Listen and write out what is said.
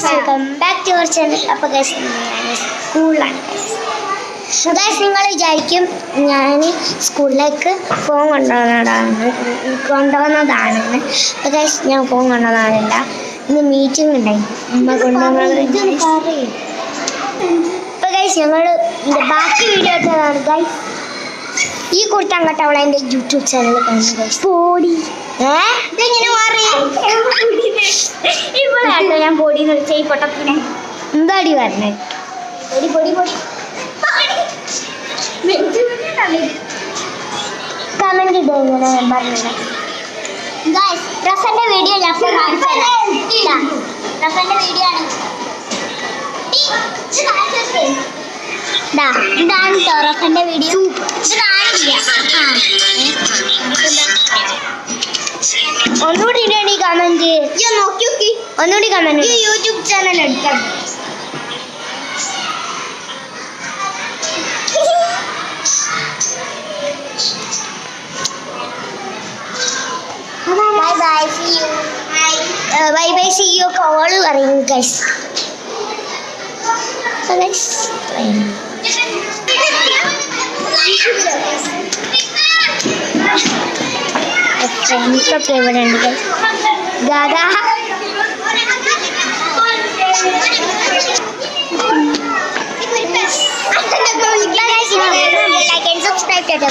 Welcome back to our channel. അപ്പോൾ guys ഞാൻ സ്കൂളിലാണ്. ഗൈസ് നിങ്ങൾ വിചാരിക്കും ഞാൻ സ്കൂളിലേക്ക് ഫോൺ കൊണ്ടുവന്നതാണെന്ന്. അപ്പോൾ ഗൈസ് ഞാൻ ഫോൺ കൊണ്ടുവന്നതല്ല, ഇന്ന് മീറ്റിംഗ് ഉണ്ടായി ഉമ്മ കൊണ്ടുവന്നത്. അപ്പോൾ ഗൈസ് ഞങ്ങൾ ബാക്കി വീഡിയോ ഇട്ടതാണ് ഗൈസ്. ഈ കുർത്ത അങ്ങോട്ട് അവളെ എൻ്റെ യൂട്യൂബ് ചാനൽ കാണുന്നു ഗൈസ്. പോടി ഇതെങ്ങനെ മാറി ഇപ്പോഴാട്ടോ ഞാൻ പൊടി വിളിച്ച ഈ പൊട്ടത്തിനെ എന്താടി പറഞ്ഞേ? പൊടി പൊടി പൊടി കമന്റ് ഇടുക ഇങ്ങനെ ഞാൻ പറഞ്ഞത്. റഫന്റെ വീഡിയോ ഞാൻ റഫന്റെ വീഡിയോ ആണ്. ഇതാണ് കേട്ടോ റഫന്റെ വീഡിയോ. ഇത് കാണില്ല. ഒന്നുകൂടി ഇടണി കമന്റ്. നോക്കി നോക്കി ഒന്നുകൂടി കമന്റ്. യൂട്യൂബ് ചാനൽ എടുക്കാം. Bye bye see you. Bye bye see you കോള് പറയും ഗൈസ്. ഫ്രണ്ട്സൊക്കെ ഇവിടെ ഉണ്ട് Dada. Like and subscribe to the